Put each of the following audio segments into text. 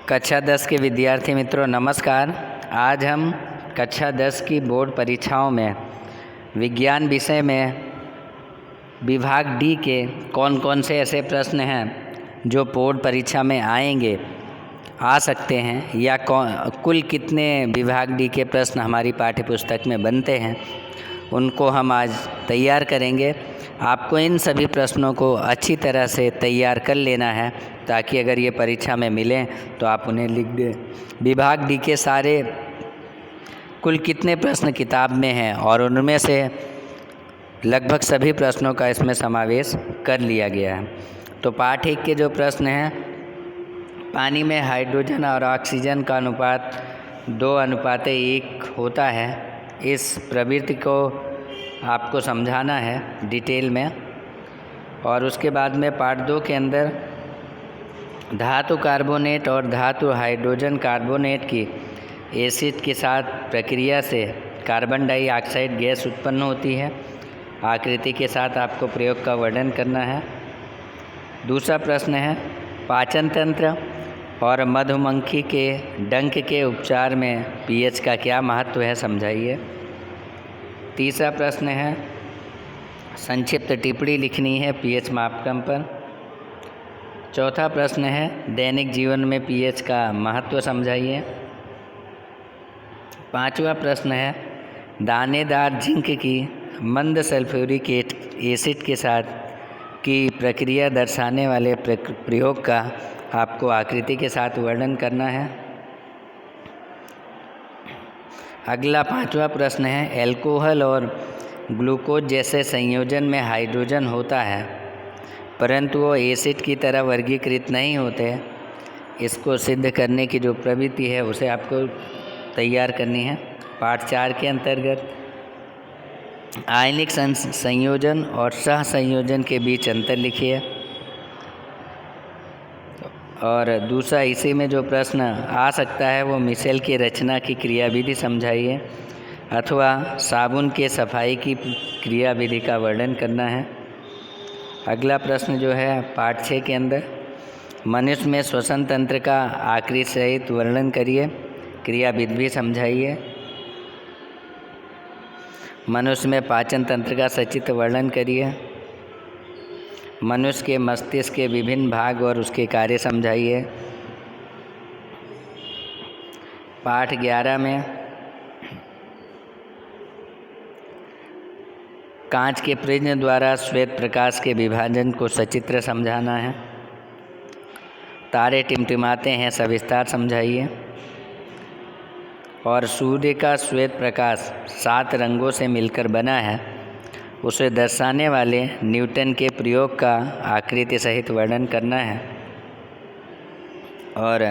कक्षा 10 के विद्यार्थी मित्रों नमस्कार। आज हम कक्षा 10 की बोर्ड परीक्षाओं में विज्ञान विषय में विभाग डी के कौन कौन से ऐसे प्रश्न हैं जो बोर्ड परीक्षा में आ सकते हैं या कुल कितने विभाग डी के प्रश्न हमारी पाठ्यपुस्तक में बनते हैं, उनको हम आज तैयार करेंगे। आपको इन सभी प्रश्नों को अच्छी तरह से तैयार कर लेना है ताकि अगर ये परीक्षा में मिलें तो आप उन्हें लिख दें। विभाग डी के सारे कुल कितने प्रश्न किताब में हैं और उनमें से लगभग सभी प्रश्नों का इसमें समावेश कर लिया गया है। तो पाठ 1 के जो प्रश्न हैं, पानी में हाइड्रोजन और ऑक्सीजन का अनुपात 2:1 होता है। इस प्रवृत्ति को आपको समझाना है डिटेल में। और उसके बाद में पार्ट 2 के अंदर धातु कार्बोनेट और धातु हाइड्रोजन कार्बोनेट की एसिड के साथ प्रक्रिया से कार्बन डाइऑक्साइड गैस उत्पन्न होती है। आकृति के साथ आपको प्रयोग का वर्णन करना है। दूसरा प्रश्न है, पाचन तंत्र और मधुमक्खी के डंक के उपचार में पीएच का क्या महत्व है, समझाइए। तीसरा प्रश्न है, संक्षिप्त टिप्पणी लिखनी है पीएच मापक्रम पर। चौथा प्रश्न है, दैनिक जीवन में पीएच का महत्व समझाइए। पांचवा प्रश्न है, दानेदार जिंक की मंद सल्फ्यूरिक एसिड के साथ की प्रक्रिया दर्शाने वाले प्रयोग का आपको आकृति के साथ वर्णन करना है। अगला पांचवा प्रश्न है, एल्कोहल और ग्लूकोज जैसे संयोजन में हाइड्रोजन होता है परंतु वो एसिड की तरह वर्गीकृत नहीं होते। इसको सिद्ध करने की जो प्रवृत्ति है उसे आपको तैयार करनी है। पाठ 4 के अंतर्गत आयनिक संयोजन और सह संयोजन के बीच अंतर लिखिए। और दूसरा इसी में जो प्रश्न आ सकता है वो मिसेल की रचना की क्रियाविधि समझाइए अथवा साबुन के सफाई की क्रियाविधि का वर्णन करना है। अगला प्रश्न जो है पाठ 6 के अंदर, मनुष्य में श्वसन तंत्र का आकृति सहित वर्णन करिए, क्रियाविधि भी समझाइए। मनुष्य में पाचन तंत्र का सचित्र वर्णन करिए। मनुष्य के मस्तिष्क के विभिन्न भाग और उसके कार्य समझाइए। पाठ 11 में कांच के प्रिज्म द्वारा श्वेत प्रकाश के विभाजन को सचित्र समझाना है। तारे टिमटिमाते हैं, सविस्तार समझाइए। और सूर्य का श्वेत प्रकाश 7 रंगों से मिलकर बना है, उसे दर्शाने वाले न्यूटन के प्रयोग का आकृति सहित वर्णन करना है। और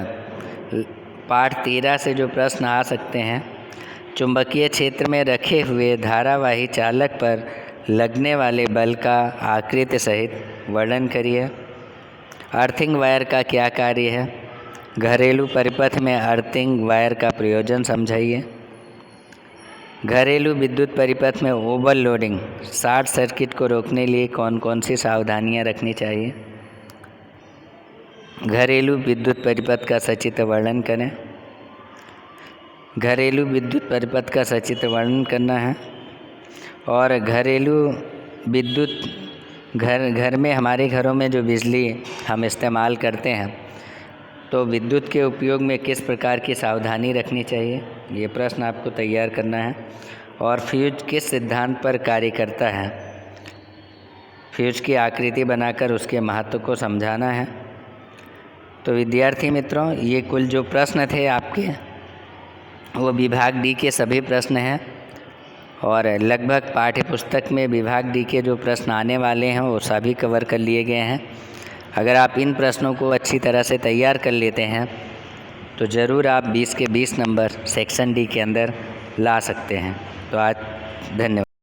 पाठ 13 से जो प्रश्न आ सकते हैं, चुंबकीय क्षेत्र में रखे हुए धारावाही चालक पर लगने वाले बल का आकृति सहित वर्णन करिए। अर्थिंग वायर का क्या कार्य है, घरेलू परिपथ में अर्थिंग वायर का प्रयोजन समझाइए। घरेलू विद्युत परिपथ में ओवरलोडिंग शॉर्ट सर्किट को रोकने लिए कौन कौन सी सावधानियां रखनी चाहिए। घरेलू विद्युत परिपथ का सचित्र वर्णन करें। घरेलू विद्युत परिपथ का सचित्र वर्णन करना है। और घरेलू विद्युत घर में हमारे घरों में जो बिजली हम इस्तेमाल करते हैं तो विद्युत के उपयोग में किस प्रकार की सावधानी रखनी चाहिए, ये प्रश्न आपको तैयार करना है। और फ्यूज किस सिद्धांत पर कार्य करता है, फ्यूज की आकृति बनाकर उसके महत्व को समझाना है। तो विद्यार्थी मित्रों, ये कुल जो प्रश्न थे आपके वो विभाग डी के सभी प्रश्न हैं और लगभग पाठ्यपुस्तक में विभाग डी के जो प्रश्न आने वाले हैं वो सभी कवर कर लिए गए हैं। अगर आप इन प्रश्नों को अच्छी तरह से तैयार कर लेते हैं तो ज़रूर आप 20 के 20 नंबर सेक्शन डी के अंदर ला सकते हैं। तो आज धन्यवाद।